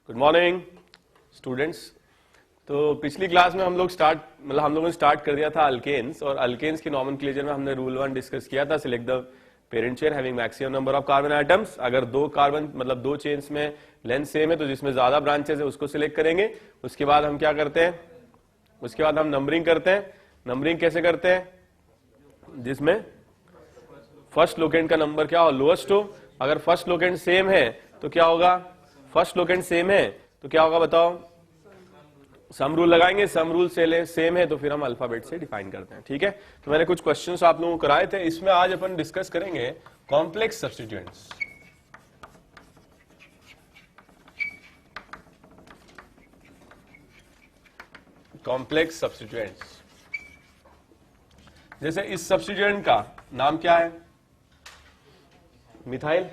Good morning students. तो पिछली class में हम लोगों ने स्टार्ट कर दिया था अल्केन्स, और अल्केन्स की नॉमेनक्लेचर में हमने रूल 1 डिस्कस किया था। Select the parent chain having maximum number of carbon atoms. अगर दो चेन्स में लेंथ सेम है तो जिसमें ज्यादा ब्रांचेस है उसको सिलेक्ट करेंगे। उसके बाद हम क्या करते हैं, उसके बाद हम नंबरिंग करते हैं। नंबरिंग कैसे करते हैं? जिसमें फर्स्ट लोकेंट का नंबर क्या हो, लोएस्ट हो। अगर फर्स्ट लोकेंट सेम है तो क्या होगा, फर्स्ट लोकेंट सेम है तो क्या होगा बताओ, सम रूल लगाएंगे। सम रूल से सेम है तो फिर हम अल्फाबेट से डिफाइन करते हैं। ठीक है, तो मैंने कुछ क्वेश्चंस आप लोगों को कराए थे। इसमें आज अपन डिस्कस करेंगे कॉम्प्लेक्स सब्स्टिट्यूएंट्स। कॉम्प्लेक्स सब्स्टिट्यूएंट्स, जैसे इस सब्स्टिट्यूएंट का नाम क्या है, मिथाइल।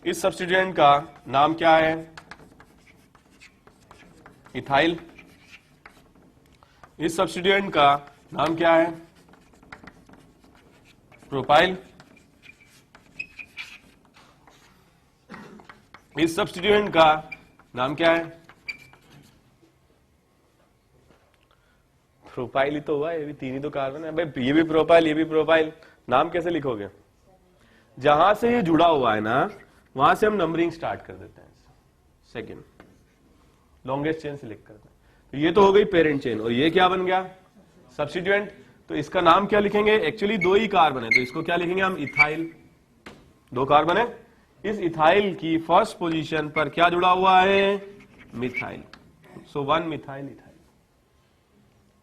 इस सब्स्टिट्यूएंट का नाम क्या है, इथाइल। इस सब्स्टिट्यूएंट का नाम क्या है, प्रोपाइल। इस सब्स्टिट्यूएंट का नाम क्या है, प्रोपाइल ही तो हुआ, ये भी तीन ही तो कार्बन है भाई। ये भी प्रोपाइल, ये भी प्रोपाइल। नाम कैसे लिखोगे, जहां से ये जुड़ा हुआ है ना वहां से हम नंबरिंग स्टार्ट कर देते हैं। सेकंड लॉन्गेस्ट चेन सिलेक्ट करते हैं। तो ये तो हो गई पेरेंट चेन, और ये क्या बन गया, सब्स्टिट्यूएंट। तो इसका नाम क्या लिखेंगे, एक्चुअली दो ही कार्बन है तो इसको क्या लिखेंगे हम, इथाइल। दो कार्बन है, इस इथाइल की फर्स्ट पोजीशन पर क्या जुड़ा हुआ है, मिथाइल। सो 1 मिथाइल इथाइल।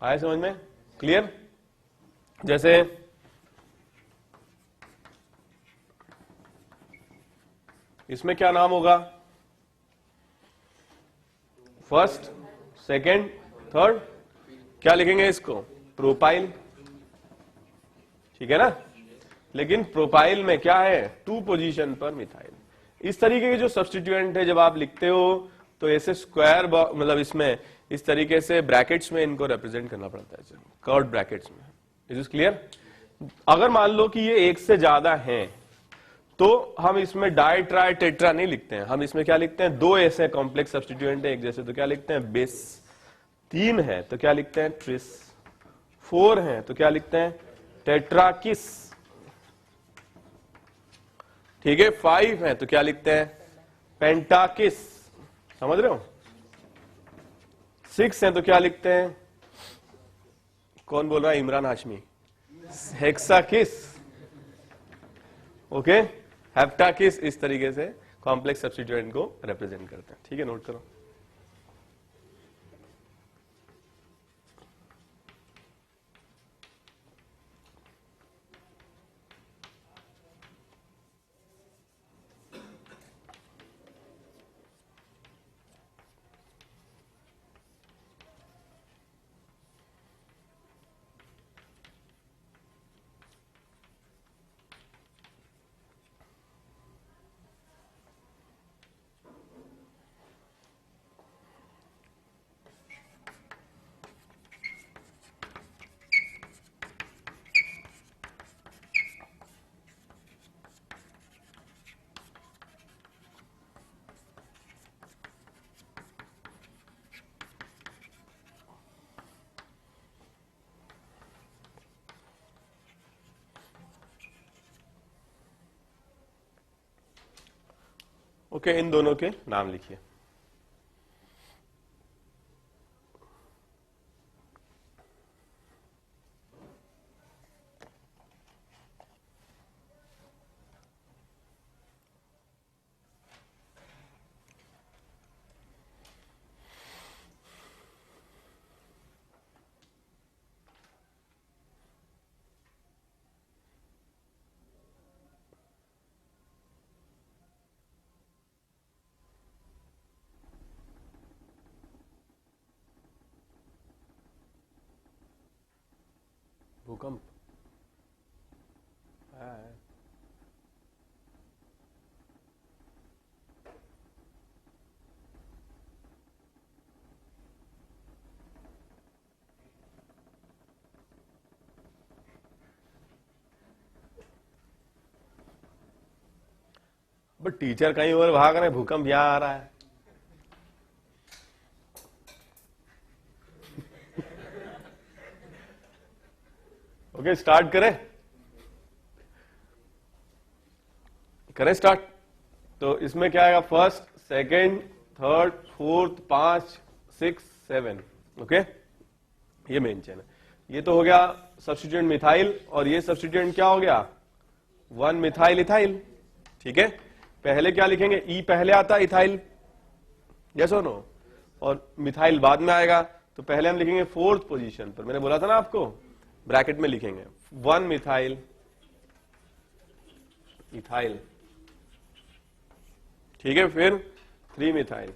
आया समझ में, क्लियर। जैसे इसमें क्या नाम होगा, फर्स्ट सेकंड थर्ड, क्या लिखेंगे इसको, प्रोपाइल। ठीक है ना। लेकिन प्रोपाइल में क्या है, 2 पोजीशन पर मिथाइल। इस तरीके के जो सब्स्टिट्यूएंट है जब आप लिखते हो तो ऐसे स्क्वायर मतलब इसमें इस तरीके से ब्रैकेट्स में इनको रिप्रेजेंट करना पड़ता है, कर्व्ड ब्रैकेट्स में। Is this clear. अगर मान लो कि ये एक से ज्यादा हैं तो हम इसमें डाई ट्राई टेट्रा नहीं लिखते हैं, हम इसमें क्या लिखते हैं, दो ऐसे कॉम्प्लेक्स सब्स्टिट्यूएंट है एक जैसे तो क्या लिखते हैं, बेस। 3 है तो क्या लिखते हैं, ट्रिस। 4 है तो क्या लिखते हैं, टेट्राकिस। ठीक है, 5 है तो क्या लिखते हैं, पेंटाकिस। समझ रहे हो। 6 है तो क्या लिखते हैं, कौन बोल रहा है, इमरान हाशमी, हेक्साकिस। ओके, हेप्टाकिस। इस तरीके से कॉम्प्लेक्स सब्स्टिट्यूएंट को रिप्रेजेंट करते हैं। ठीक है, नोट करो। ओके, इन दोनों के नाम लिखिए। भूकंप है। बट टीचर कहीं और भाग रहे हैं, भूकंप यहां आ रहा है। ओके, स्टार्ट करें स्टार्ट। तो इसमें क्या आएगा, first, second, third, fourth, 5, 6, 7। Okay, ये मेन चेन है। ये तो हो गया सब्स्टिट्यूएंट मिथाइल, और ये सब्स्टिट्यूएंट क्या हो गया, 1 मिथाइल इथाइल। ठीक है, पहले क्या लिखेंगे, ई पहले आता है इथाइल, यस और नो, और मिथाइल बाद में आएगा। तो पहले हम लिखेंगे 4th पोजीशन पर, मैंने बोला था ना आपको, ब्रैकेट में लिखेंगे 1 मिथाइल इथाइल। ठीक है, फिर 3 मिथाइल,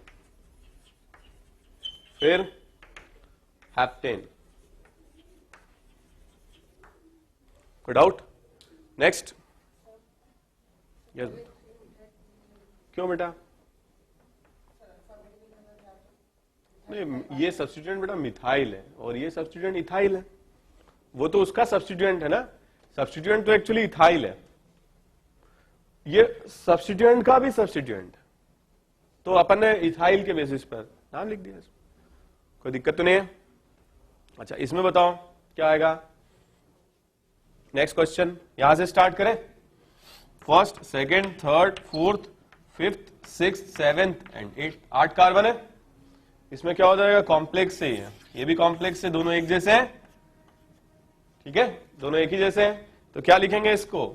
फिर हेप्टेन। कोई डाउट? नेक्स्ट, यस, क्यों बेटा? नहीं, ये सब्स्टिट्यूएंट बेटा मिथाइल है और ये सब्स्टिट्यूएंट इथाइल है। वो तो उसका सब्स्टिट्यूएंट है ना, सब्स्टिट्यूएंट तो एक्चुअली इथाइल है, ये सब्स्टिट्यूएंट का भी सब्स्टिट्यूएंट है। तो अपन ने इथाइल के बेसिस पर नाम लिख दिया, कोई दिक्कत तो नहीं है। अच्छा, इसमें बताओ क्या आएगा। नेक्स्ट क्वेश्चन यहां से स्टार्ट करें। First, second, third, fourth, fifth, sixth, seventh and 8, 8 carbon है। इसमें क्या हो जाएगा, कॉम्प्लेक्स से ही है, ये भी कॉम्प्लेक्स से, दोनों एक जैसे हैं। ठीक है, दोनों एक ही जैसे हैं। तो क्या लिखेंगे इसको,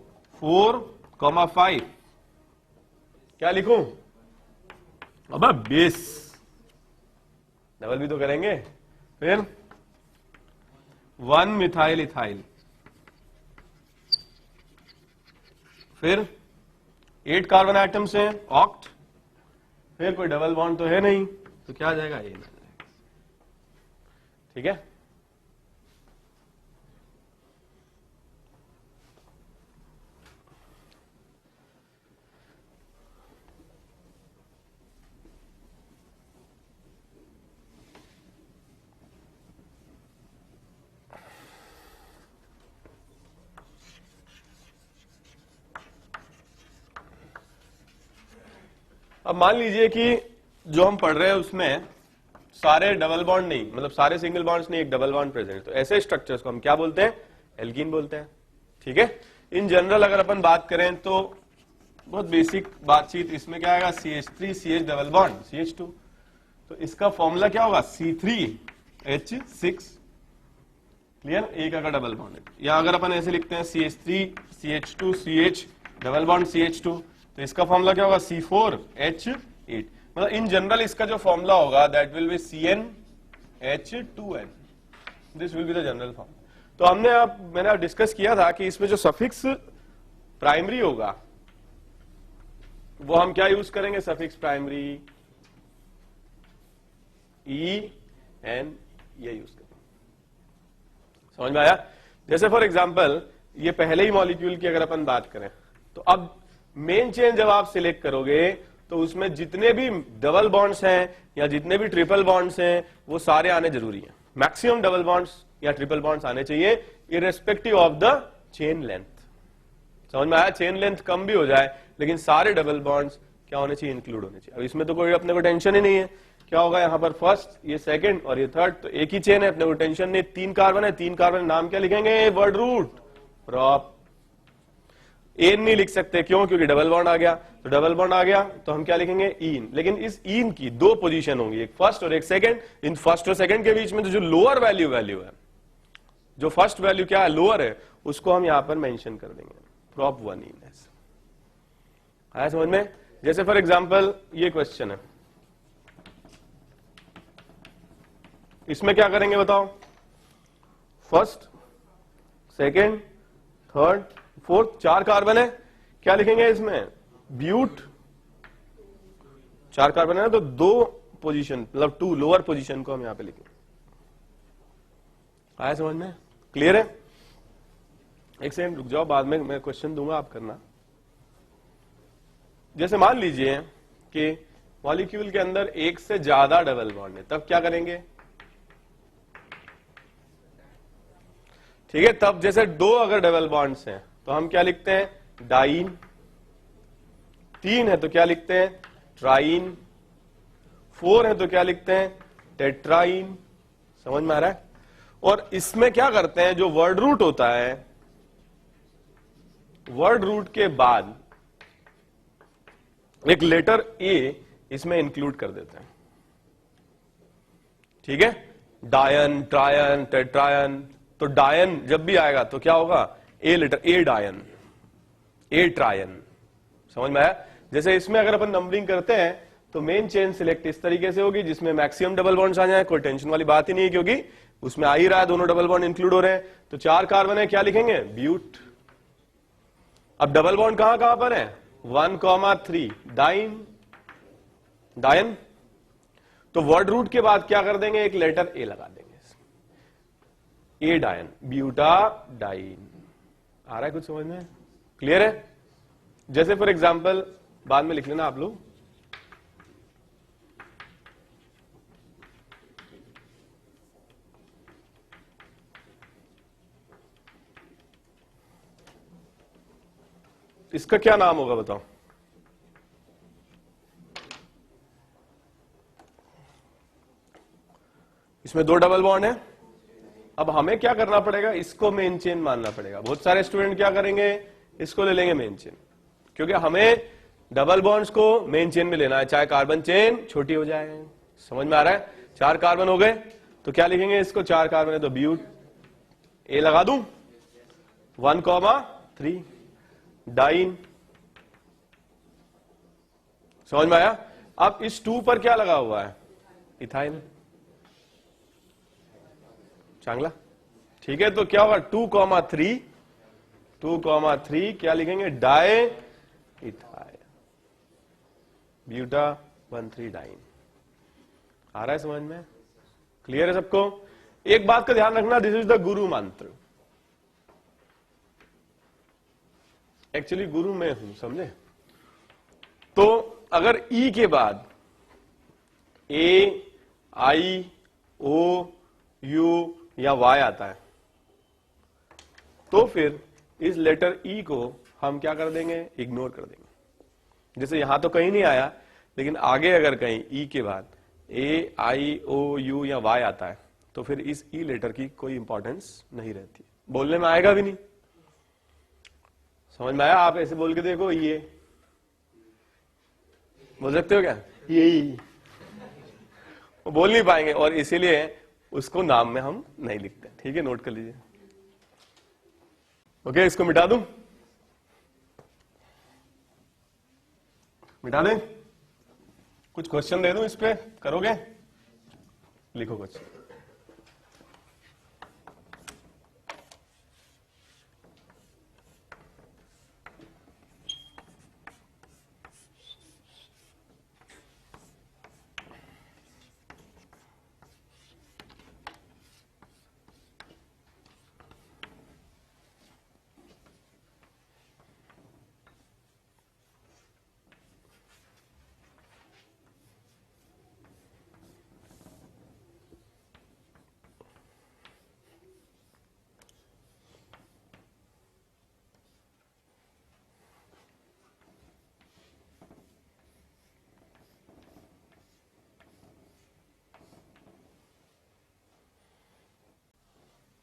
4,5। क्या लिखूं, अब बेस, डबल भी तो करेंगे। फिर 1 मिथाइल इथाइल, फिर 8 कार्बन एटम्स हैं, ऑक्ट, फिर कोई डबल बॉन्ड तो है नहीं, तो क्या आ जाएगा, ये मिल जाएगा। ठीक है, अब मान लीजिए कि जो हम पढ़ रहे हैं उसमें सारे डबल बॉन्ड नहीं, मतलब सारे सिंगल बॉन्ड्स नहीं, एक डबल बॉन्ड प्रेजेंट, तो ऐसे स्ट्रक्चर्स को हम क्या बोलते हैं, एल्कीन बोलते हैं। ठीक है, इन जनरल अगर अपन बात करें तो बहुत बेसिक बातचीत, इसमें क्या आएगा, CH3 CH double bond CH2, तो इसका फॉर्मूला क्या होगा, C3H6। क्लियर, एक अगर डबल बॉन्ड है, या अगर अपन ऐसे लिखते हैं CH3 CH2 CH double bond CH2, तो इसका फॉर्मूला क्या होगा, C4H8। मतलब इन जनरल इसका जो फॉर्मूला होगा that will be CnH2n, this will be the general form. तो मैंने डिस्कस किया था कि इसमें जो सफिक्स प्राइमरी होगा वो हम क्या यूज करेंगे, सफिक्स प्राइमरी EN, ये यूज करेंगे। समझ में आया? जैसे फॉर एग्जांपल ये पहले ही मॉलिक्यूल की अगर अपन बात करें, तो अब मेन चेन जब आप सिलेक्ट करोगे तो उसमें जितने भी डबल बॉन्ड्स हैं या जितने भी ट्रिपल बॉन्ड्स हैं वो सारे आने जरूरी हैं। मैक्सिमम डबल बॉन्ड्स या ट्रिपल बॉन्ड्स आने चाहिए irrespective of the chain length. समझ में आया? चेन लेंथ कम भी हो जाए लेकिन सारे डबल बॉन्ड्स क्या होने चाहिए, इंक्लूड होने चाहिए। अब इसमें तो कोई अपने को टेंशन ही नहीं है, क्या होगा यहाँ पर फर्स्ट, ये सेकंड और ये थर्ड, तो एक ही चेन है, अपने को टेंशन नहीं। 3 कार्बन है, 3 कार्बन नाम क्या लिखेंगे, वर्ड रूट प्रॉप। एन नहीं लिख सकते, क्यों, क्योंकि डबल बॉन्ड आ गया, तो डबल बॉन्ड आ गया तो हम क्या लिखेंगे, इन। लेकिन इस इन की 2 पोजीशन होंगी, एक फर्स्ट और एक सेकंड। इन फर्स्ट और सेकंड के बीच में तो जो लोअर वैल्यू है, जो फर्स्ट वैल्यू क्या है, लोअर है, उसको हम यहां पर मेंशन कर देंगे, प्रॉप 1 इन। आया समझ में? जैसे फॉर एग्जांपल ये क्वेश्चन है, इसमें क्या करेंगे बताओ, first, second, third, fourth, 4 carbon है, क्या लिखेंगे इसमें, ब्यूट। 4 कार्बन है ना, तो 2 पोजीशन मतलब 2 लोअर पोजीशन को हम यहां पे लिखेंगे। आया समझ में? क्लियर है? एक सेकंड रुक जाओ, बाद में मैं क्वेश्चन दूंगा, आप करना। जैसे मान लीजिए कि मॉलिक्यूल के अंदर एक से ज्यादा डबल बॉन्ड है, तब क्या करेंगे, ठीक है, तब जैसे 2 अगर डबल बॉन्ड्स हैं तो हम क्या लिखते हैं, डाइन 3 है तो क्या लिखते हैं? ट्राइन। 4 है तो क्या लिखते हैं? टेट्राइन। समझ में आ रहा है? और इसमें क्या करते हैं, जो वर्ड रूट होता है, वर्ड रूट के बाद एक लेटर ए इसमें इंक्लूड कर देते हैं। ठीक है? डायन, ट्रायन, टेट्रायन। तो डायन जब भी आएगा तो क्या होगा? ए लेटर, ए डायन, ए ट्रायन। समझ में आया? जैसे इसमें अगर अपन नंबरिंग करते हैं तो मेन चेन सिलेक्ट इस तरीके से होगी जिसमें मैक्सिमम डबल बॉन्ड्स आ जाए, कोई टेंशन वाली बात ही नहीं है क्योंकि उसमें आ ही रहा है, दोनों डबल बॉन्ड इंक्लूड हो रहे हैं। तो 4 कार्बन है, क्या लिखेंगे? ब्यूट। अब डबल बॉन्ड कहां कहां पर है? 1,3 डाइन, डायन। तो वर्ड रूट के बाद क्या कर देंगे? एक लेटर ए लगा देंगे, ए डायन, ब्यूटा डाइन। आ रहा है कुछ समझ में? क्लियर है? जैसे फॉर एग्जाम्पल बाद में लिख लेना आप लोग, इसका क्या नाम होगा बताओ? इसमें 2 डबल बॉन्ड है। अब हमें क्या करना पड़ेगा? इसको मेन चेन मानना पड़ेगा। बहुत सारे स्टूडेंट क्या करेंगे? इसको ले लेंगे मेन चेन, क्योंकि हमें डबल बॉन्ड्स को मेन चेन में लेना है, चाहे कार्बन चेन छोटी हो जाए। समझ में आ रहा है? 4 कार्बन हो गए तो क्या लिखेंगे इसको? 4 कार्बन है तो ब्यूट, ए लगा दूं, 1,3 डाइन। समझ में आया? अब इस 2 पर क्या लगा हुआ है? इथाइल। चांगला। ठीक है, तो क्या होगा? 2,3 क्या लिखेंगे? Di ethyl, buta 1,3 diene. आ रहा है समझ में? क्लियर है सबको? एक बात का ध्यान रखना, दिस इज द गुरु मंत्र। एक्चुअली गुरु मैं हूं, समझे? तो अगर ई के बाद ए, आई, ओ, यू या वाई आता है तो फिर इस लेटर ई को हम क्या कर देंगे? इग्नोर कर देंगे। जैसे यहां तो कहीं नहीं आया, लेकिन आगे अगर कहीं ई के बाद ए, आई, ओ, यू या वाई आता है तो फिर इस ई लेटर की कोई इंपॉर्टेंस नहीं रहती, बोलने में आएगा भी नहीं। समझ में आया? आप ऐसे बोल के देखो, ये बोल सकते हो क्या? ये वो बोल नहीं पाएंगे और इसीलिए उसको नाम में हम नहीं लिखते। ठीक है, नोट कर लीजिए। ओके, इसको मिटा दूं? मिटा दें? कुछ क्वेश्चन दे दूं इस पे, करोगे? लिखो क्वेश्चन।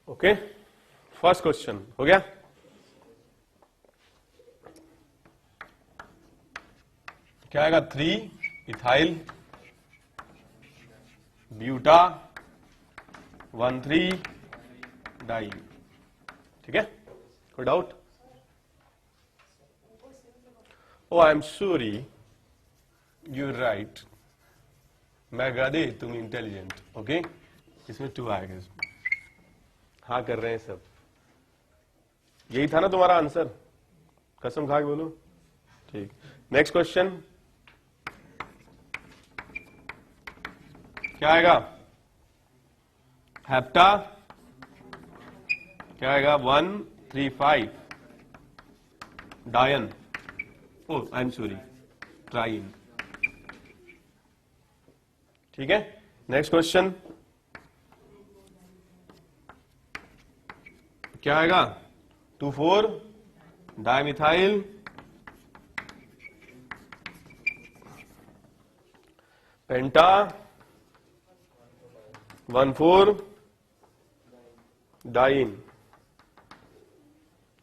ओके, फर्स्ट क्वेश्चन हो गया। क्या आएगा? 3 इथाइल ब्यूटा 1,3 डाई। ठीक है, कोई doubt? Oh I am sorry, you right. मैं गधे, तुम इंटेलिजेंट। ओके, इसमें 2 आएगा इसमें। हाँ कर रहे हैं सब। यही था ना तुम्हारा आंसर? कसम खा के बोलो। ठीक, नेक्स्ट क्वेश्चन क्या आएगा? हेप्टा क्या आएगा? 1,3,5 डायन। ओ आई एम सॉरी, ट्राइन। ठीक है, नेक्स्ट क्वेश्चन क्या आएगा? 2,4 डायमिथाइल पेंटा 1,4 डाइन।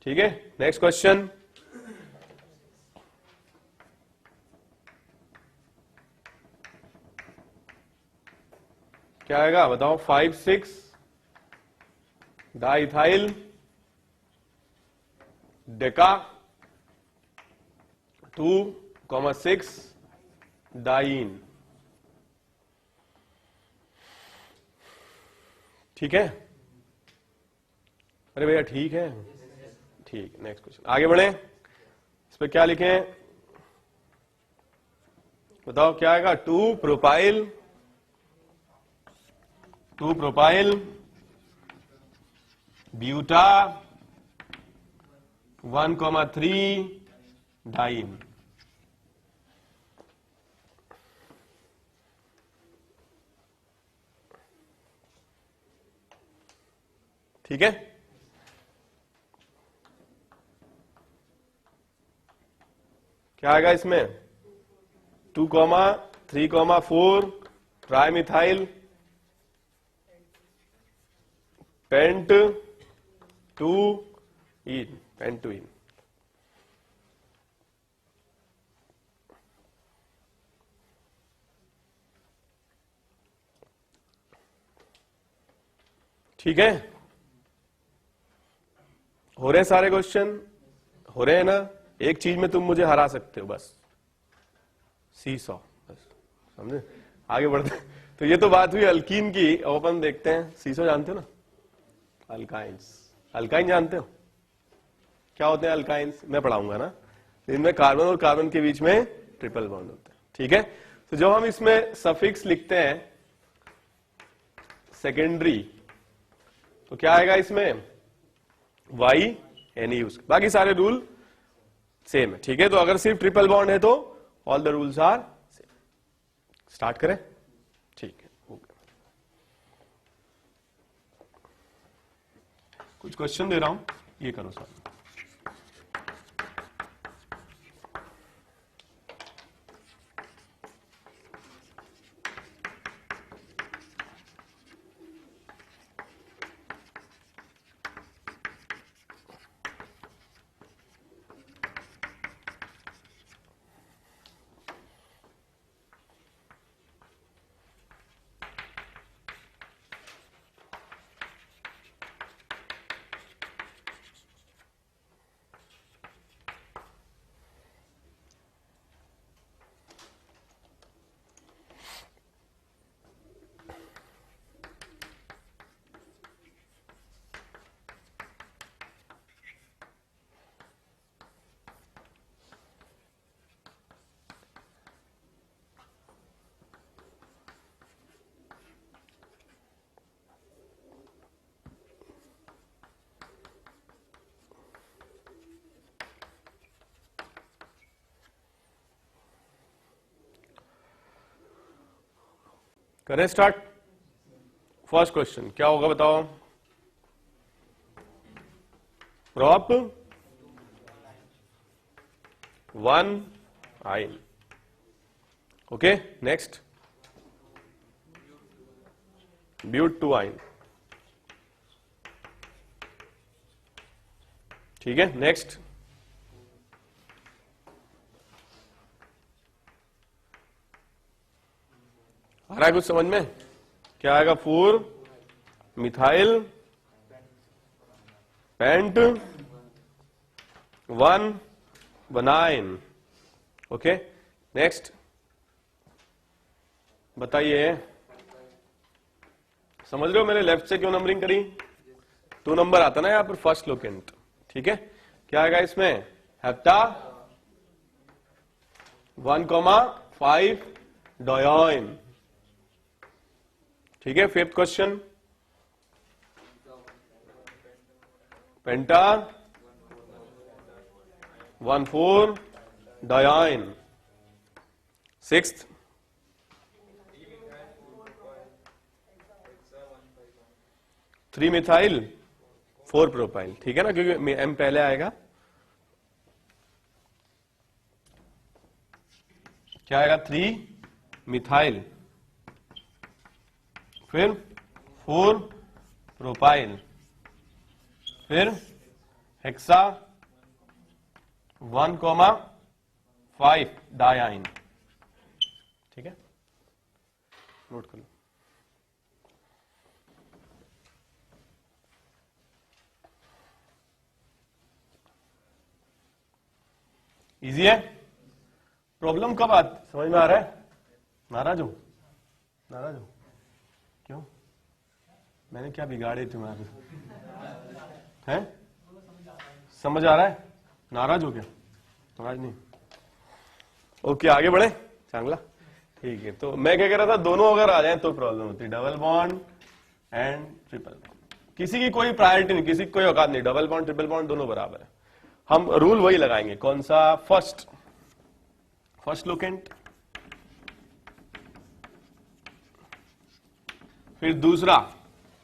ठीक है, नेक्स्ट क्वेश्चन। क्या आएगा बताओ? 5,6 डाइथाइल डेका 2,6 डाइन। ठीक है, अरे भैया ठीक है, ठीक। नेक्स्ट क्वेश्चन, आगे बढ़े। इस पे क्या लिखें बताओ? क्या आएगा? 2 प्रोपाइल ब्यूटा 1,3 डाइन। ठीक है, क्या आएगा इसमें? 2,3,4 ट्राइमिथाइल पेंट 2 पेंटुइन। ठीक है, हो रहे सारे क्वेश्चन? हो रहे हैं ना? एक चीज में तुम मुझे हरा सकते हो, बस सीसॉ, बस समझे? आगे बढ़ते। तो ये तो बात हुई अल्कीन की। अब अपन देखते हैं सीसॉ। जानते हो ना अल्काइंस? अल्काइन जानते हो क्या होते हैं अल्काइंस? मैं पढ़ाऊंगा ना। इनमें कार्बन और कार्बन के बीच में ट्रिपल बॉन्ड होते हैं। ठीक है, तो जब हम इसमें सफिक्स लिखते हैं सेकेंडरी, तो क्या आएगा इसमें? Yne use. बाकी सारे रूल सेम है। ठीक है, तो अगर सिर्फ ट्रिपल बॉन्ड है तो all the rules are same. Start करें? ठीक है, ओके। कुछ क्वेश्चन दे रहा हूं, ये करो सर। करें स्टार्ट? फर्स्ट क्वेश्चन क्या होगा बताओ? प्रॉप 1 आइन। ओके, नेक्स्ट ब्यूट 2 आइन। ठीक है, नेक्स्ट आ रहा है कुछ समझ में? क्या आएगा? 4 मिथाइल पेंट 1 बनाइन। ओके, नेक्स्ट बताइए। समझ रहे हो मैंने लेफ्ट से क्यों नंबरिंग करी? 2 नंबर आता ना यहां पर फर्स्ट लोकेंट। ठीक है, क्या आएगा इसमें? Hepta 1,5 diyne. ठीक है, fifth question penta 1,4 diyne. Sixth three methyl 4 propyl. ठीक है ना, क्योंकि एम पहले आएगा। क्या आएगा? 3 मिथाइल फिर 4 प्रोपाइल, फिर हेक्सा 1,5 डायाइन। ठीक है, नोट कर लो। इजी है। प्रॉब्लम कब आती समझ में आ रहा है? नाराज हो? नाराज हो क्यों? मैंने क्या बिगाड़े तुम्हारे? हैं? समझ आ रहा है? नाराज हो क्या? नाराज नहीं। ओके, आगे बढ़े। चांगला, ठीक है। तो मैं क्या कह रहा था, दोनों अगर आ जाए तो प्रॉब्लम होती है, double bond and triple bond. किसी की कोई प्रायोरिटी नहीं, किसी की कोई औकात नहीं, डबल बॉन्ड ट्रिपल बॉन्ड दोनों बराबर है। हम रूल वही लगाएंगे, कौन सा? फर्स्ट लोकेंट, फिर दूसरा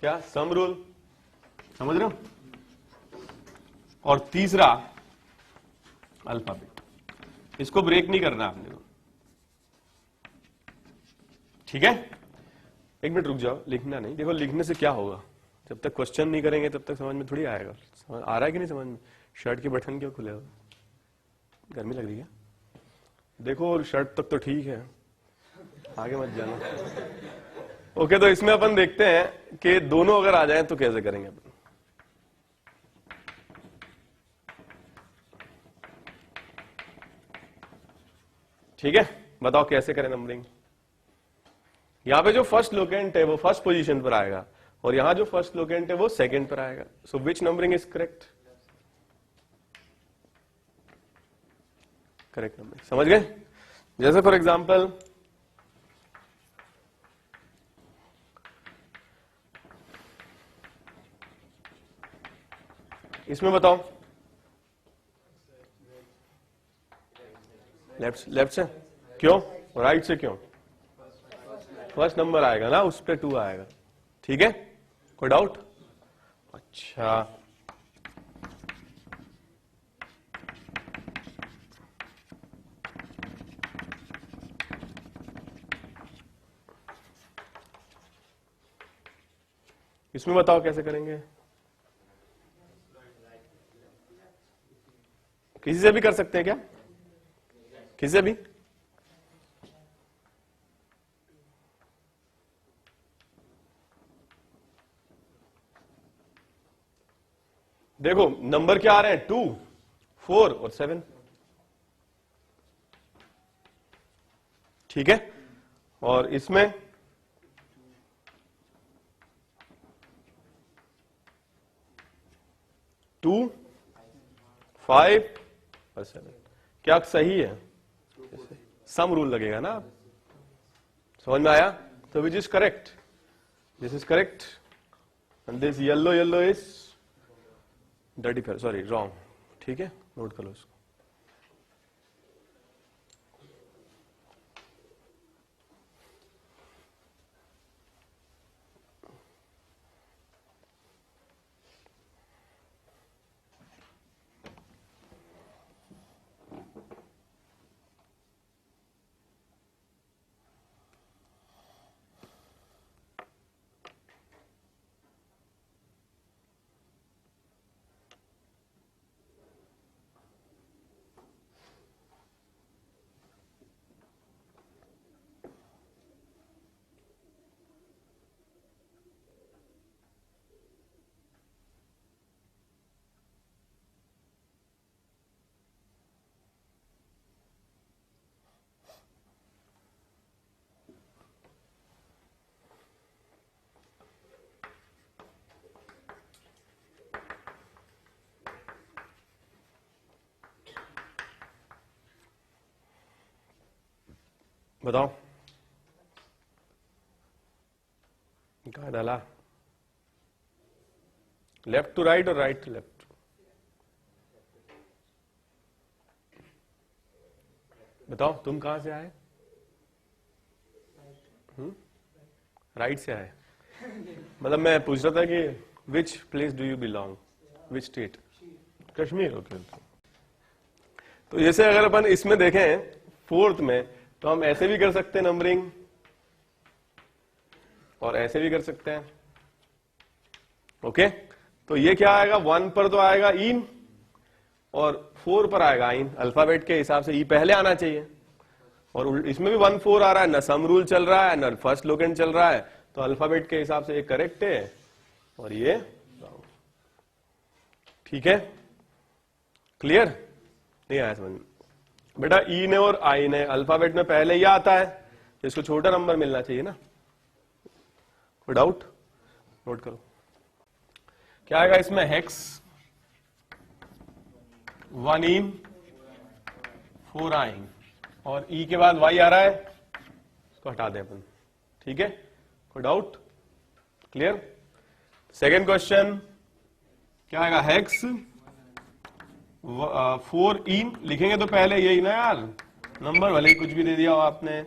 क्या? सम रूल, समझ रहे हो? और तीसरा अल्फाबेट। इसको ब्रेक नहीं करना आपने को, ठीक है? एक मिनट रुक जाओ, लिखना नहीं। देखो लिखने से क्या होगा, जब तक क्वेश्चन नहीं करेंगे तब तक समझ में थोड़ी आएगा। समझ आ रहा है कि नहीं समझ में? शर्ट के बटन क्यों खुले हो? गर्मी लग रही है? देखो शर्ट तक तो ठीक है, आगे मत जाना। ओके, तो इसमें अपन देखते हैं कि दोनों अगर आ जाएं तो कैसे करेंगे अपन। ठीक है, बताओ कैसे करें नंबरिंग। यहां पे जो फर्स्ट लोकेंट है वो फर्स्ट पोजीशन पर आएगा, और यहां जो फर्स्ट लोकेंट है वो सेकंड पर आएगा। So which numbering is correct? Correct numbering, समझ गए? जैसे फॉर एग्जांपल इसमें बताओ, लेफ्ट से क्यों, राइट से क्यों? फर्स्ट नंबर आएगा ना, उस पे 2 आएगा। ठीक है, कोई डाउट? अच्छा, इसमें बताओ कैसे करेंगे। किसी से भी कर सकते हैं क्या? किसी से भी? देखो नंबर क्या आ रहे हैं, 2, 4 और 7। ठीक है, और इसमें 2, 5 और 7। क्या सही है? सम रूल लगेगा ना, समझ में आया? तो which is correct? This is correct and this yellow is dirty fair, sorry wrong. ठीक है, नोट कर लो इसको। बताओ कहा डाला, लेफ्ट टू राइट और राइट टू लेफ्ट? बताओ तुम कहां से आए? राइट से आए? मतलब मैं पूछ रहा था कि which place do you belong, which state? Kashmir. Okay, तो जैसे अगर अपन इसमें देखें 4th में, तो हम ऐसे भी कर सकते हैं नंबरिंग और ऐसे भी कर सकते हैं। ओके, तो ये क्या आएगा, 1 पर तो आएगा इन और 4 पर आएगा इन। अल्फाबेट के हिसाब से ई पहले आना चाहिए, और इसमें भी 1 4 आ रहा है, न सम रूल चल रहा है न फर्स्ट लोकेंड चल रहा है, तो अल्फाबेट के हिसाब से ये करेक्ट है और ये रॉन्ग। ठीक है, क्लियर? नहीं आया समझ में? बेटा ई ने और आई ने अल्फाबेट में पहले ही आता है, तो इसको छोटा नंबर मिलना चाहिए ना। कोई डाउट? नोट करो क्या आएगा इसमें, हेक्स 1 इन 4 आइन, और ई के बाद वाई आ रहा है, इसको हटा दें अपन। ठीक है, कोई डाउट? क्लियर? सेकेंड क्वेश्चन क्या आएगा, हेक्स 4 इन लिखेंगे तो पहले यही ना यार, नंबर भले ही कुछ भी दे दिया हो आपने,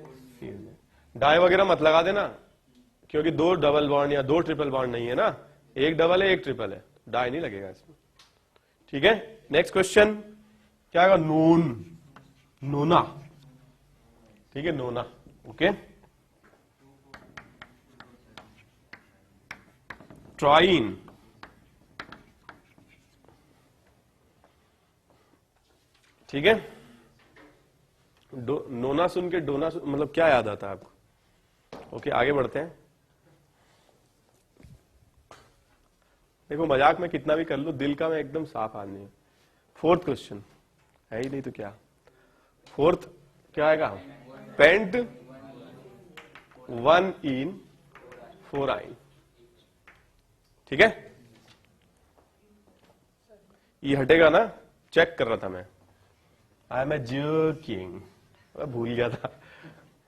डाई वगैरह मत लगा देना, क्योंकि 2 डबल बॉन्ड या 2 ट्रिपल बॉन्ड नहीं है ना, 1 डबल है 1 ट्रिपल है, डाई नहीं लगेगा इसमें। ठीक है, नेक्स्ट क्वेश्चन क्या आएगा, नून, नोना। ठीक है, नोना। ओके, ट्राइन, ठीक है। नोना सुन के डोना मतलब क्या याद आता है आपको? ओके, आगे बढ़ते हैं। देखो मजाक में कितना भी कर लो, दिल का मैं एकदम साफ आदमी हूं। फोर्थ क्वेश्चन है ही नहीं तो क्या, फोर्थ क्या आएगा, पेंट 1 इन 4 आइन। ठीक है, ये हटेगा ना, चेक कर रहा था मैं, आई एम ए जोकिंग, भूल गया था।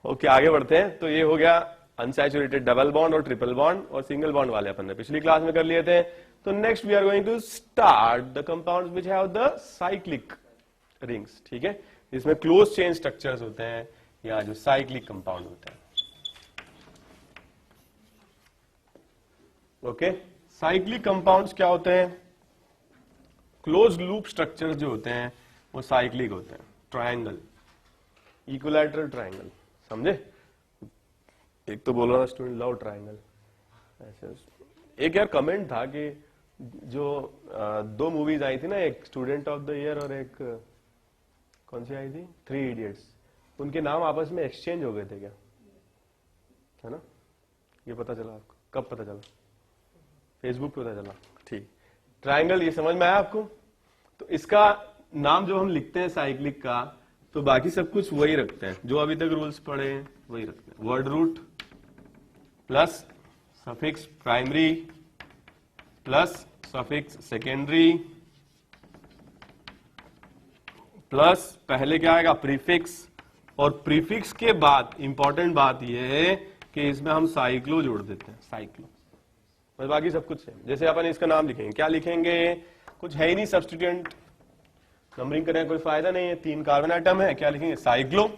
ओके, आगे बढ़ते हैं। तो ये हो गया अनसैचुरेटेड डबल बॉन्ड और ट्रिपल बॉन्ड और सिंगल बॉन्ड वाले अपन ने पिछली क्लास में कर लिए थे। तो next we are going to start the compounds which have the cyclic rings. ठीक है, इसमें क्लोज चेन स्ट्रक्चर्स होते हैं या जो साइक्लिक कंपाउंड होते हैं। ओके, साइक्लिक कंपाउंड्स क्या होते हैं, क्लोज लूप स्ट्रक्चर्स जो होते हैं वो साइक्लिक होते हैं। ट्रायंगल, इक्विलैटरल ट्रायंगल, समझे? एक तो बोल रहा था स्टूडेंट लव ट्रायंगल ऐसे। एक यार कमेंट था कि जो 2 मूवीज आई थी ना, एक स्टूडेंट ऑफ द ईयर और एक कौन सी आई थी, 3 इडियट्स, उनके नाम आपस में एक्सचेंज हो गए थे क्या, है ना? ये पता चला आपको? कब पता चला? फेसबुक पे पता चला। ठीक, ट्रायंगल ये समझ में आया आपको? तो इसका नाम जो हम लिखते हैं साइक्लिक का, तो बाकी सब कुछ वही रखते हैं जो अभी तक रूल्स पढ़े हैं, वही रखते हैं। Word root plus suffix primary plus suffix secondary plus पहले क्या आएगा, प्रीफिक्स, और प्रीफिक्स के बाद इंपॉर्टेंट बात यह है कि इसमें हम साइक्लो जोड़ देते हैं, साइक्लो। बस बाकी सब कुछ है। जैसे अपन इसका नाम लिखेंगे, क्या लिखेंगे, कुछ है ही नहीं, सब्स्टिट्यूएंट नंबरिंग करने का कोई फायदा नहीं है, 3 कार्बन आइटम है, क्या लिखेंगे, साइक्लो।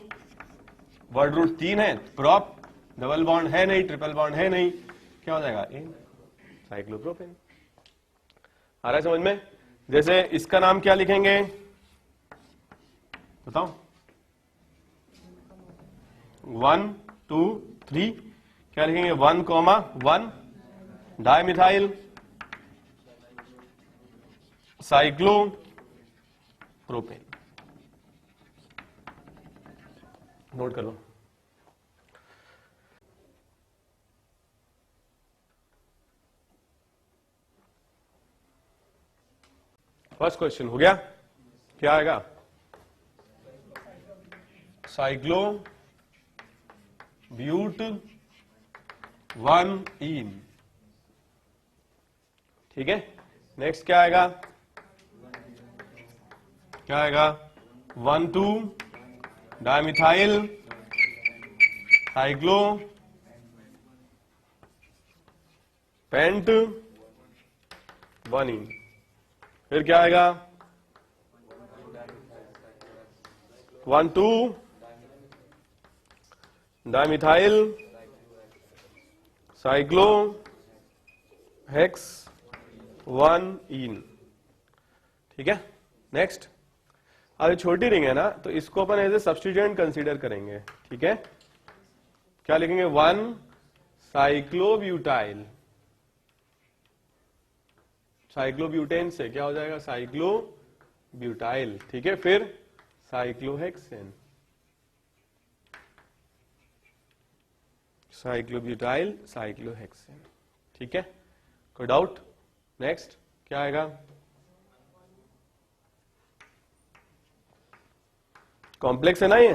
वर्ड रूट 3 है, प्रोप, डबल बॉन्ड है नहीं, ट्रिपल बॉन्ड है नहीं, क्या हो जाएगा, एन, साइक्लोप्रोपेन। आ रहा है समझ में? जैसे इसका नाम क्या लिखेंगे बताओ, 1 2 3, क्या लिखेंगे, 1,1 डाइमिथाइल साइक्लो प्रोपेन। नोट कर लो। फर्स्ट क्वेश्चन हो गया, क्या आएगा, साइक्लो ब्यूट 1 इन। ठीक है, नेक्स्ट क्या आएगा, क्या आएगा, 1 2 डाइमिथाइल साइक्लो पेंट 1 इन। फिर क्या आएगा, 1 2 डाइमिथाइल साइक्लो हेक्स 1 इन। ठीक है, नेक्स्ट। अब छोटी रिंग है ना, तो इसको अपन एज ए सब्स्टिट्यूएंट कंसीडर करेंगे। ठीक है, क्या लिखेंगे, 1 साइक्लोब्यूटाइल, साइक्लोब्यूटेन से क्या हो जाएगा, साइक्लोब्यूटाइल। ठीक है, फिर साइक्लोहेक्सेन, साइक्लोब्यूटाइल, साइक्लोहेक्सेन। ठीक है, कोई डाउट? नेक्स्ट क्या आएगा, कॉम्प्लेक्स है ना ये,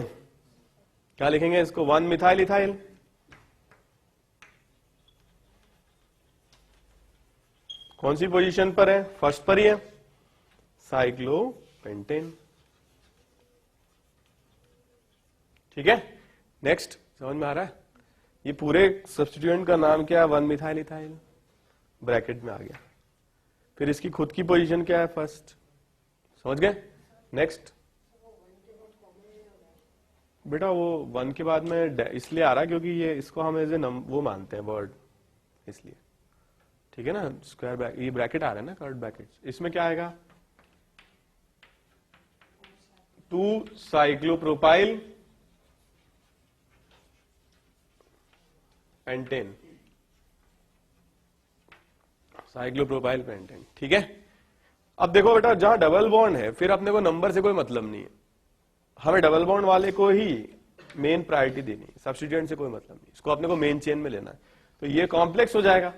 क्या लिखेंगे इसको, 1 मिथाइल इथाइल। कौन सी पोजीशन पर है, फर्स्ट पर ही है, साइक्लोपेंटेन। ठीक है, नेक्स्ट समझ में आ रहा है, ये पूरे सब्स्टिट्यूएंट का नाम क्या है, 1 मिथाइल इथाइल, ब्रैकेट में आ गया। फिर इसकी खुद की पोजीशन क्या है, फर्स्ट, समझ गए। नेक्स्ट बेटा वो 1 के बाद में इसलिए आ रहा है क्योंकि ये इसको हम एज ए वो मानते हैं वर्ड, इसलिए। ठीक है ना, स्क्वायर ब्रैकेट, ये ब्रैकेट आ रहा है ना, कर्व्ड ब्रैकेट, इसमें क्या आएगा, 2 साइक्लोप्रोपाइल पेंटेन, साइक्लोप्रोपाइल पेंटेन। ठीक है, अब देखो बेटा, जहां डबल बॉन्ड है फिर अपने को नंबर से कोई मतलब नहीं है, हमें डबल बॉन्ड वाले को ही मेन प्रायोरिटी देनी है, सब्स्टिट्यूएंट से कोई मतलब नहीं, इसको अपने को मेन चेन में लेना है। तो ये कॉम्प्लेक्स हो जाएगा,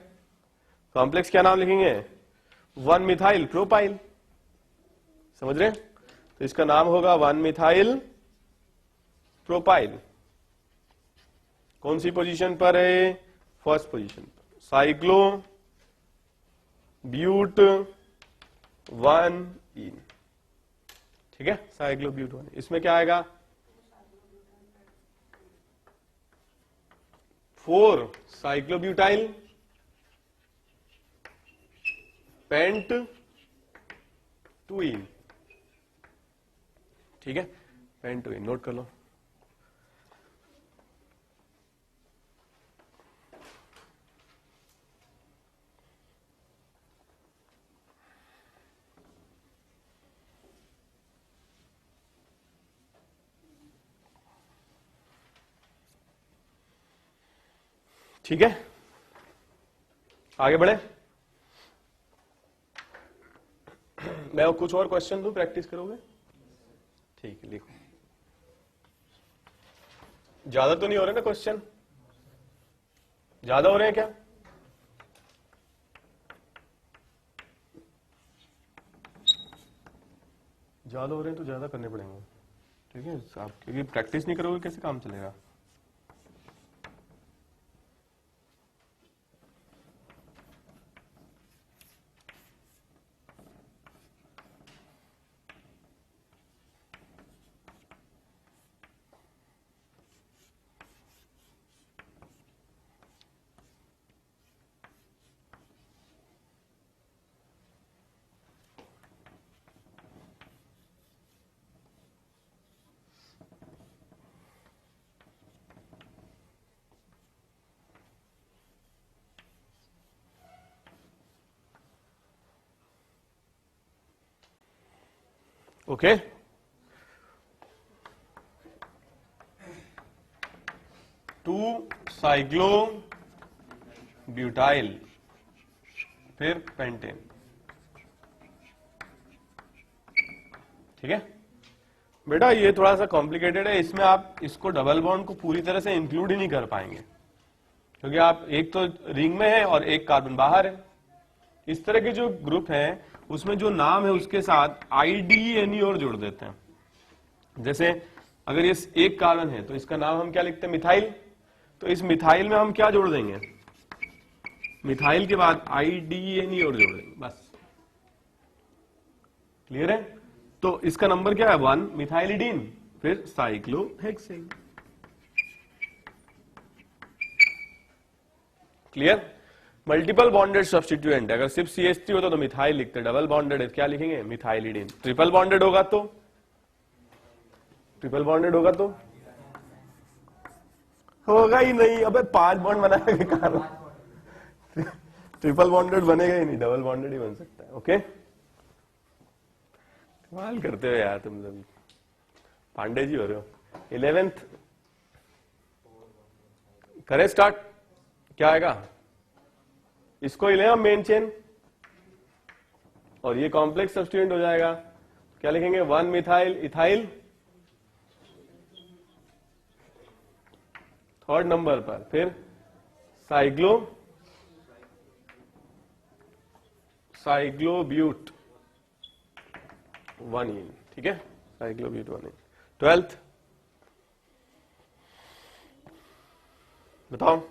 कॉम्प्लेक्स क्या नाम लिखेंगे, 1 मिथाइल प्रोपाइल, समझ रहे हैं, तो इसका नाम होगा 1 मिथाइल प्रोपाइल। कौन सी पोजीशन पर है, फर्स्ट पोजीशन पर, साइक्लो ब्यूट 1 इन। ठीक है, साइक्लोब्यूट 1, इसमें क्या आएगा, 4 साइक्लोब्यूटाइल पेंट 2 इन। ठीक है, पेंट 2 इन, नोट कर लो। ठीक है, आगे बढ़े, मैं कुछ और क्वेश्चन दूं, प्रैक्टिस करोगे? ठीक है, लिखो। ज्यादा तो नहीं हो रहे ना क्वेश्चन, ज्यादा हो रहे हैं क्या? ज्यादा हो रहे हैं तो ज्यादा करने पड़ेंगे। ठीक है, आप क्योंकि प्रैक्टिस नहीं करोगे कैसे काम चलेगा। ओके, टू साइक्लो ब्यूटाइल फिर पेंटेन। ठीक है बेटा, ये थोड़ा सा कॉम्प्लिकेटेड है, इसमें आप इसको डबल बॉन्ड को पूरी तरह से इंक्लूड ही नहीं कर पाएंगे, क्योंकि आप एक तो रिंग में है और एक कार्बन बाहर है। इस तरह के जो ग्रुप हैं उसमें जो नाम है उसके साथ IDNE और जोड़ देते हैं। जैसे अगर ये एक कार्बन है तो इसका नाम हम क्या लिखते हैं, मिथाइल, तो इस मिथाइल में हम क्या जोड़ देंगे, मिथाइल के बाद IDNE और जोड़ देंगे, बस। क्लियर है? तो इसका नंबर क्या है, 1 मिथाइलिडीन फिर cyclohexane. Clear? Multiple bonded substituent, अगर सिर्फ CH3 होता तो मिथाइल लिखते, डबल बॉन्डेड है क्या लिखेंगे, मिथाइलिडीन। ट्रिपल बॉन्डेड होगा तो, ट्रिपल बॉन्डेड होगा तो होगा ही नहीं, अबे 5 बॉन्ड बनाने के कारण ट्रिपल बॉन्डेड बनेगा ही नहीं, डबल बॉन्डेड ही बन सकता है। ओके, कमाल करते हो यार तुम लोग, पांडे जी हो रहे हो। 11th करें स्टार्ट, क्या आएगा, इसको ही ले हम मेन चेन और ये कॉम्प्लेक्स सब्स्टिट्यूएंट हो जाएगा। क्या लिखेंगे, 1 मिथाइल इथाइल थर्ड नंबर पर, फिर साइक्लोब्यूट 1इन, ठीक है, साइक्लोब्यूट 1इन। 12th बताओ।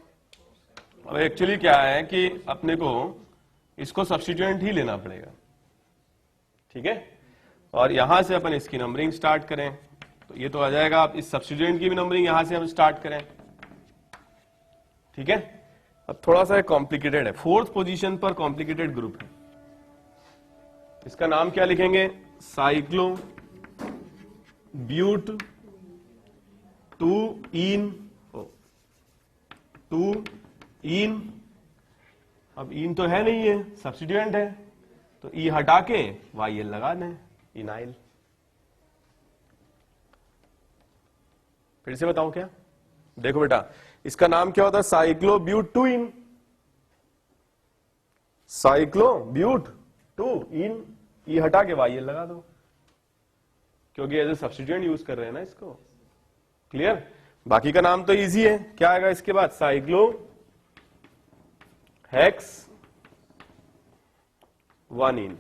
अब एक्चुअली क्या है कि अपने को इसको सब्स्टिट्यूएंट ही लेना पड़ेगा, ठीक है, और यहां से अपन इसकी नंबरिंग स्टार्ट करें तो ये तो आ जाएगा। आप इस सब्स्टिट्यूएंट की भी नंबरिंग यहां से हम स्टार्ट करें, ठीक है। अब थोड़ा सा कॉम्प्लिकेटेड है, 4th पोजीशन पर कॉम्प्लिकेटेड ग्रुप है, इसका नाम क्या लिखेंगे, साइक्लोब्यूट 2इन। अब इन तो है नहीं है, सब्स्टिट्यूएंट है, तो ई हटा के YL लगा दें, इनाइल। फिर से बताऊं क्या, देखो बेटा, इसका नाम क्या होता है, साइक्लोब्यूट 2इन, साइक्लोब्यूट 2इन, ई हटा के YL लगा दो, क्योंकि एज ए सब्स्टिट्यूएंट यूज कर रहे हैं ना इसको। क्लियर, बाकी का नाम तो इजी है, क्या आएगा इसके बाद, साइक्लो हेक्स 1इन,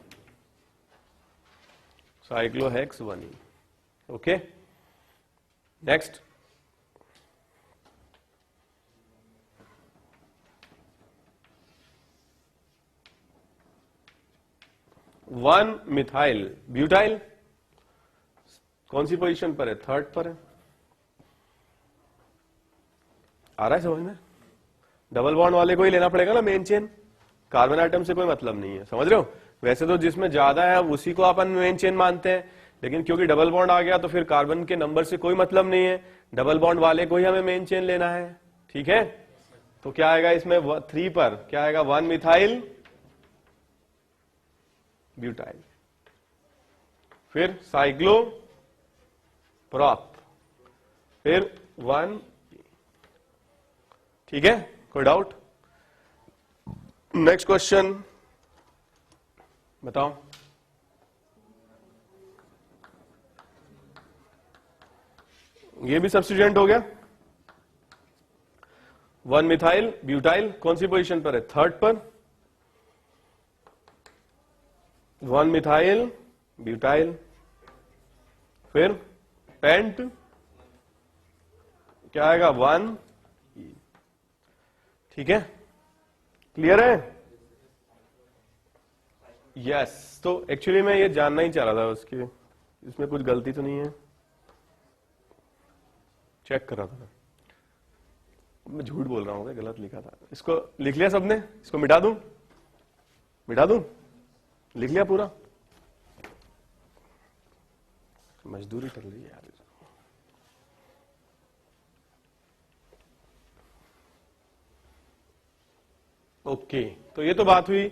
साइक्लोहेक्स 1इन। Okay, next, one methyl butyl कौन सी पोजीशन पर है, 3rd पर है। आ रहा है समझ में, डबल बॉन्ड वाले को ही लेना पड़ेगा ना मेन चेन, कार्बन आइटम से कोई मतलब नहीं है, समझ रहे हो। वैसे तो जिसमें ज्यादा है उसी को अपन मेन चेन मानते हैं, लेकिन क्योंकि डबल बॉन्ड आ गया तो फिर कार्बन के नंबर से कोई मतलब नहीं है, डबल बॉन्ड वाले को ही हमें मेन चेन लेना है, ठीक है। तो क्या आएगा इसमें 3 पर, क्या आएगा, 1 मिथाइल ब्यूटाइल, फिर साइक्लो प्रॉप, फिर 1, ठीक है, कोई डाउट। नेक्स्ट क्वेश्चन बताओ। ये भी सब्स्टिट्यूएंट हो गया, 1 मिथाइल ब्यूटाइल कौन सी पोजीशन पर है, 3rd पर, 1 मिथाइल ब्यूटाइल, फिर पेंट, क्या आएगा, 1, ठीक है, क्लियर है। यस, तो एक्चुअली मैं ये जानना ही चाह रहा था उसकी, इसमें कुछ गलती तो नहीं है, चेक कर रहा था मैं झूठ बोल रहा हूँ, गलत लिखा था। इसको लिख लिया सबने, इसको मिटा दूं, लिख लिया पूरा, मजदूरी कर रही है यार। ओके, तो ये तो बात हुई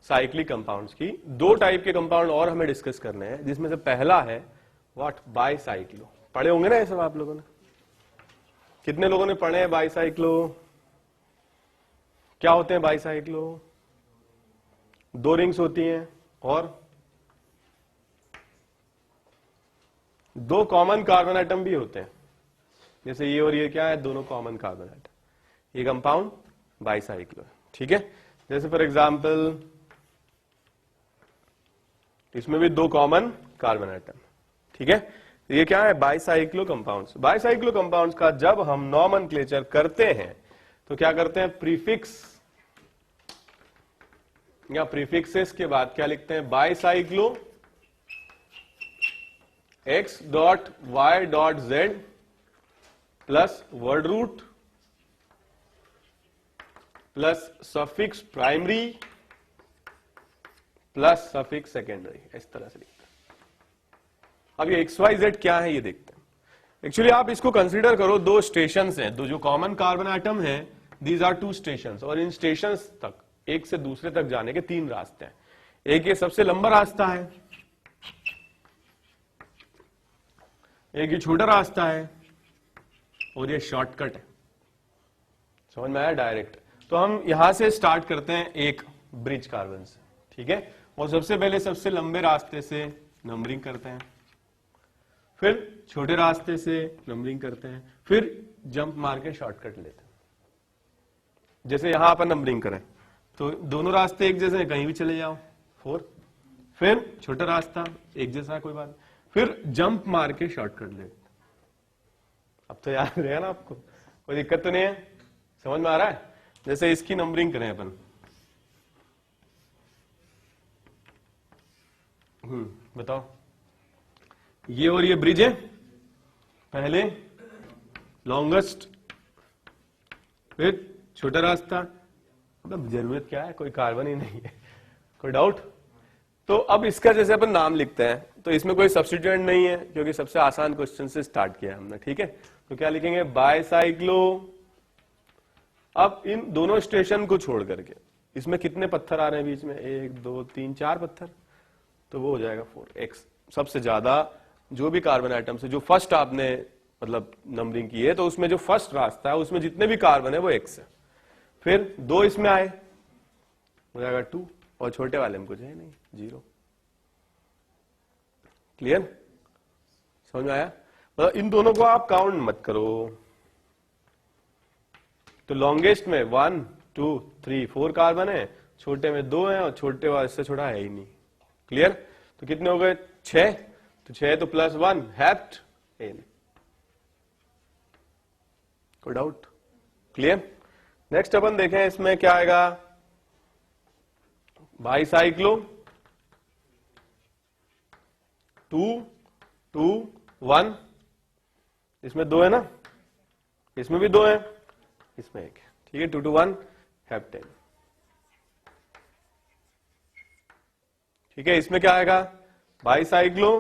साइक्लिक कंपाउंड्स की। 2 टाइप के कंपाउंड और हमें डिस्कस करने हैं, जिसमें से पहला है व्हाट, बाईसाइक्लो। पढ़े होंगे ना ये सब आप लोगों ने, कितने लोगों ने पढ़े हैं बाईसाइक्लो, क्या होते हैं बाईसाइक्लो, 2 रिंग्स होती हैं और 2 कॉमन कार्बन आइटम भी होते हैं, जैसे ये और ये क्या है, दोनों कॉमन कार्बन आइटम, ये कंपाउंड बाईसाइक्लो है, ठीक है। जैसे फॉर एग्जांपल इसमें भी 2 कॉमन कार्बन आइटम, ठीक है। ये क्या है, बाईसाइक्लो कंपाउंड्स। बाईसाइक्लो कंपाउंड्स का जब हम नॉमेनक्लेचर करते हैं तो क्या करते हैं, प्रीफिक्स या प्रीफिक्सेस के बाद क्या लिखते हैं, bicyclo x.y.z plus word root plus suffix primary plus suffix secondary, इस तरह से लिखते हैं। अब ये XYZ क्या है ये देखते हैं। एक्चुअली आप इसको कंसीडर करो, 2 स्टेशंस हैं, 2 जो कॉमन कार्बन आइटम हैं, दीज आर 2 स्टेशंस, और इन स्टेशंस तक एक से दूसरे तक जाने के 3 रास्ते हैं। एक ये सबसे लंबा रास्ता है, एक ये छोटा रास्ता है, और ये शॉर्टकट है। समझ में आया, डायरेक्ट। तो हम यहां से स्टार्ट करते हैं एक ब्रिज कार्बन से, ठीक है। और सबसे पहले सबसे लंबे रास्ते से नंबरिंग करते हैं, फिर छोटे रास्ते से नंबरिंग करते हैं, फिर जंप मार के शॉर्टकट लेते हैं। जैसे यहां अपन नंबरिंग करें तो दोनों रास्ते एक जैसे हैं, कहीं भी चले जाओ 4, फिर छोटा रास्ता एक जैसा है, कोई बात नहीं, फिर जंप मार के शॉर्टकट लेते हैं। अब तो याद रहेगा ना आपको, कोई दिक्कत तो नहीं है, समझ में आ रहा है। जैसे इसकी नंबरिंग करें अपन, बताओ, ये और ये ब्रिज है, पहले लॉन्गेस्ट, फिर छोटा रास्ता। मतलब जरूरत क्या है, कोई कार्बन ही नहीं है, कोई डाउट। तो अब इसका जैसे अपन नाम लिखते हैं, तो इसमें कोई सब्स्टिट्यूएंट नहीं है क्योंकि सबसे आसान क्वेश्चन से स्टार्ट किया हमने, ठीक है। तो क्या लिखेंगे, बायसाइक्लो। अब इन दोनों स्टेशन को छोड़ करके इसमें कितने पत्थर आ रहे हैं बीच में, 1 2 3 4 पत्थर, तो वो हो जाएगा 4x। सबसे ज्यादा जो भी कार्बन आइटम से जो फर्स्ट आपने मतलब नंबरिंग की है, तो उसमें जो फर्स्ट रास्ता है उसमें जितने भी कार्बन है वो x है। फिर 2 इसमें आए, हो जाएगा 2, और छोटे वाले में कुछ है नहीं, 0। क्लियर, समझ में आया। मतलब इन दोनों को आप काउंट मत करो। तो लॉन्गेस्ट में 1 2 3 4 कार्बन है, छोटे में 2 है, और छोटे वाले से छोटा है ही नहीं। क्लियर, तो कितने हो गए, 6। तो 6 तो +1 हैप्ट n। कोई डाउट, क्लियर। नेक्स्ट अपन देखें इसमें क्या आएगा, बाईसाइक्लो 2 2 1, इसमें 2 है ना, इसमें भी 2 है, इसमें 1 है, ठीक है। 2 2 1 हेप्टेन, ठीक है। इसमें क्या आएगा, बाईसाइक्लो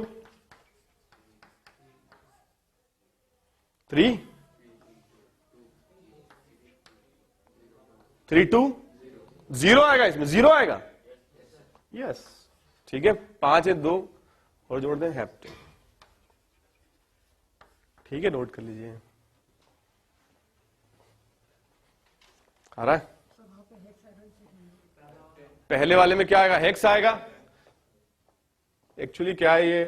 3 3 2 0 आएगा, इसमें 0 आएगा, यस, ठीक है। 5 है, 2 और जोड़ दें हेप्टेन, ठीक है, नोट कर लीजिए, आ रहा है। पहले वाले में क्या आएगा, हेक्स आएगा। एक्चुअली क्या है ये,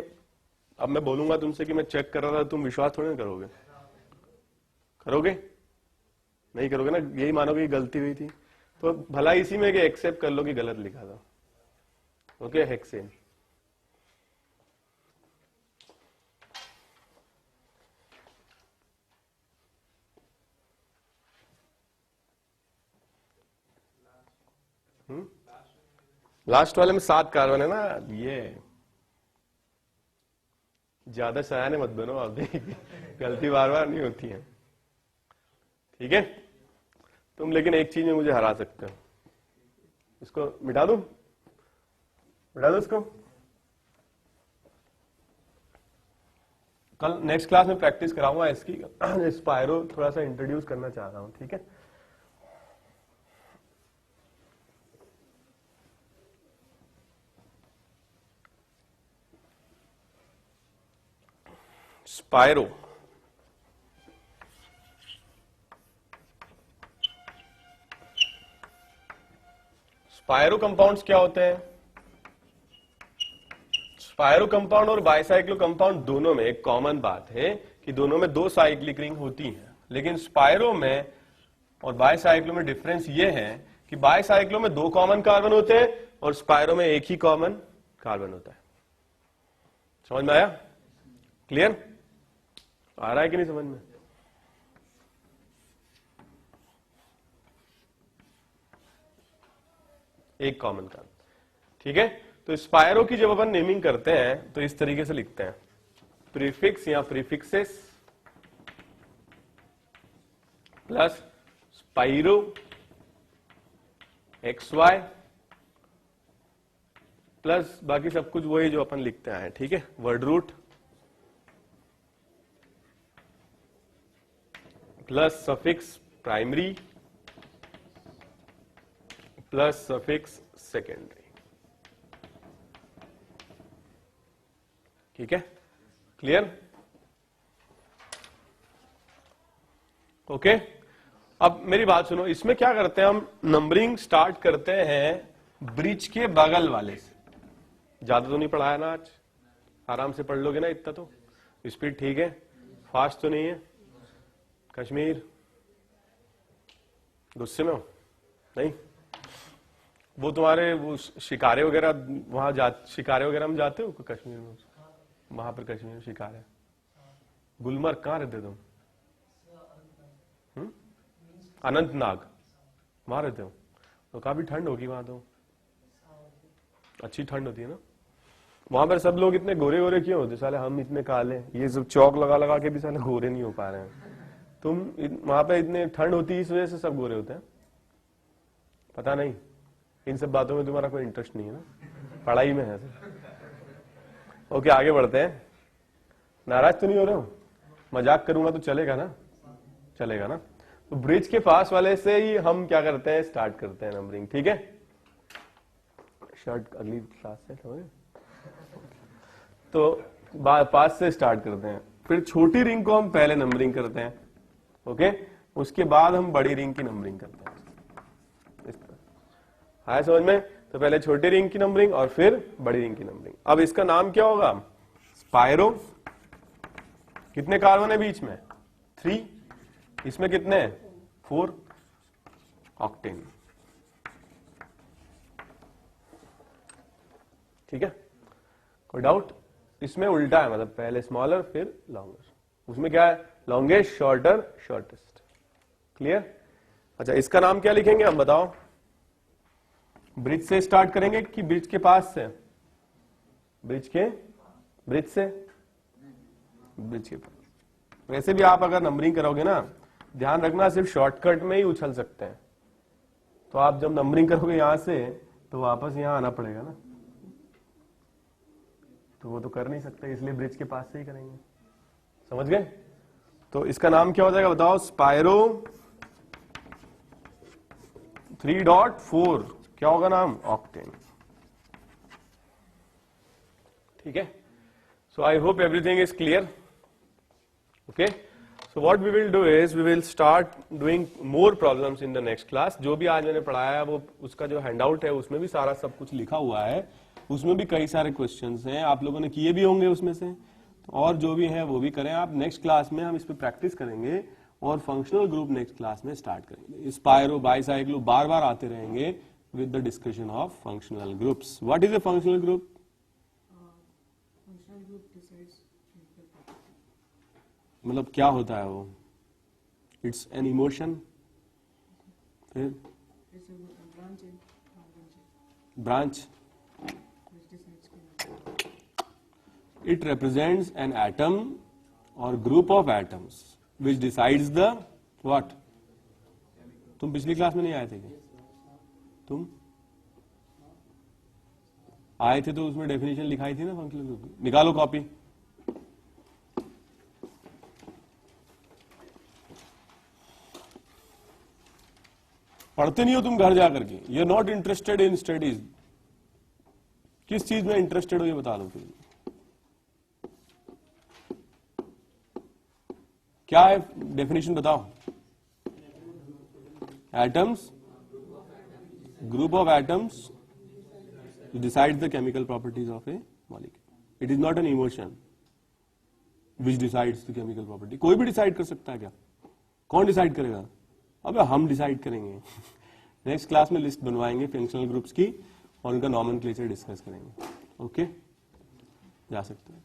अब मैं बोलूंगा तुमसे कि मैं चेक कर रहा था, तुम विश्वास थोड़ी ना करोगे, करोगे नहीं करोगे ना, यही मानोगे कि गलती हुई थी, तो भला इसी में कि एक्सेप्ट कर लो कि गलत लिखा था। ओके, हेक्सेन, लास्ट वाले में 7 कार्बन है ना, ये ज्यादा सयाने मत बनो आप, गलती बार बार नहीं होती है, ठीक है। तुम लेकिन एक चीज में मुझे हरा सकते हो, इसको मिटा दो, मिटा दो इसको। कल नेक्स्ट क्लास में प्रैक्टिस कराऊंगा इसकी, स्पायरो थोड़ा सा इंट्रोड्यूस करना चाह रहा हूं, ठीक है। स्पायरो, स्पायरो कंपाउंड्स क्या होते हैं। स्पायरो कंपाउंड और बाइसाइक्लो कंपाउंड दोनों में एक कॉमन बात है कि दोनों में 2 साइक्लिक रिंग होती हैं, लेकिन स्पायरो में और बाइसाइक्लो में डिफरेंस ये है कि बाइसाइक्लो में 2 कॉमन कार्बन होते हैं और स्पायरो में एक ही कॉमन कार्बन होता है। समझ में आया, क्लियर, आ रहा है कि नहीं समझ में। एक कॉमन कार्बन, ठीक है। तो स्पायरो की जब अपन नेमिंग करते हैं तो इस तरीके से लिखते हैं, प्रीफिक्स या prefixes plus spiro XY plus बाकी सब कुछ वही जो अपन लिखते हैं, ठीक है। Word root plus suffix primary plus suffix secondary, ठीक है, क्लियर, ओके। अब मेरी बात सुनो, इसमें क्या करते हैं हम, नंबरिंग स्टार्ट करते हैं ब्रिज के बगल वाले से। ज्यादा तो नहीं पढ़ाया ना आज, आराम से पढ़ लोगे ना इतना तो? स्पीड ठीक है, फास्ट तो नहीं है? कश्मीर गुस्से में हो? नहीं, वो तुम्हारे वो शिकारे वगैरह वहां शिकारे वगैरह में जाते हो कश्मीर में? वहां पर कश्मीर में शिकारे, गुलमर्ग कहाँ रहते तुम? अनंतनाग वहां रहते हो? तो काफी ठंड होगी वहां तो, अच्छी ठंड होती है ना वहां पर। सब लोग इतने गोरे गोरे क्यों होते साले? हम इतने काले, ये सब चौक लगा लगा के भी साले गोरे नहीं हो पा रहे हैं। तुम वहां पे इतने ठंड होती है इस वजह से सब गोरे होते हैं? पता नहीं, इन सब बातों में तुम्हारा कोई इंटरेस्ट नहीं है ना, पढ़ाई में है सिर्फ। ओके, आगे बढ़ते हैं। नाराज तो नहीं हो रहे हो? मजाक करूंगा तो चलेगा ना? चलेगा ना? तो ब्रिज के पास वाले से ही हम क्या करते हैं, स्टार्ट करते हैं नंबरिंग। ठीक है, शर्ट अगली क्लास से समझे? तो पास से स्टार्ट करते हैं, फिर छोटी रिंग को हम पहले नंबरिंग करते हैं। ओके, उसके बाद हम बड़ी रिंग की नंबरिंग करते हैं। इस तरह आया समझ में? तो पहले छोटी रिंग की नंबरिंग और फिर बड़ी रिंग की नंबरिंग। अब इसका नाम क्या होगा? स्पायरो। कितने कार्बन है बीच में? 3। इसमें कितने हैं? 4 ऑक्टेन। ठीक है, कोई डाउट? इसमें उल्टा है, मतलब पहले स्मॉलर फिर लॉन्गर। उसमें क्या है? Longest, shorter, shortest. क्लियर? अच्छा, इसका नाम क्या लिखेंगे हम बताओ? ब्रिज से स्टार्ट करेंगे कि ब्रिज के पास से? ब्रिज से ब्रिज के पास। वैसे भी आप अगर नंबरिंग करोगे ना, ध्यान रखना सिर्फ शॉर्टकट में ही उछल सकते हैं। तो आप जब नंबरिंग करोगे यहां से तो वापस यहां आना पड़ेगा ना, तो वो तो कर नहीं सकते, इसलिए ब्रिज के पास से ही करेंगे। समझ गए? तो इसका नाम क्या हो जाएगा बताओ? स्पायरो 3.4। क्या होगा नाम? ऑक्टेन। ठीक है, so I hope everything is clear. Okay, so what we will do is we will start doing more problems in the next class। जो भी आज मैंने पढ़ाया वो उसका जो हैंडआउट है उसमें भी सारा सब कुछ लिखा हुआ है, उसमें भी कई सारे क्वेश्चंस हैं, आप लोगों ने किए भी होंगे उसमें से, तो और जो भी है वो भी करें आप। नेक्स्ट क्लास में हम इस पर प्रैक्टिस करेंगे और फंक्शनल ग्रुप नेक्स्ट क्लास में स्टार्ट करेंगे। स्पायरो, बाइसाइक्लो बार बार आते रहेंगे with the discussion of functional groups. What is a functional group? मतलब क्या होता है वो? It's an emotion. फिर branch, it represents an atom or group of atoms which decides the what? तुम पिछली क्लास में नहीं आए थे क्या? तुम आए थे तो उसमें डेफिनेशन लिखाई थी ना फंक्शनल ग्रुप की। निकालो कॉपी। पढ़ते नहीं हो तुम घर जाकर के, you are not interested in studies. किस चीज में इंटरेस्टेड हो ये बता दो फिर। क्या है डेफिनेशन बताओ? Atoms, group of atoms decide the chemical properties of A molecule. It is not an emotion which decides the chemical property. कोई भी डिसाइड कर सकता है क्या? कौन डिसाइड करेगा? अब हम डिसाइड करेंगे। नेक्स्ट क्लास में लिस्ट बनवाएंगे फंक्शनल ग्रुप्स की और उनका नॉमेनक्लेचर डिस्कस करेंगे। ओके, जा सकते हैं।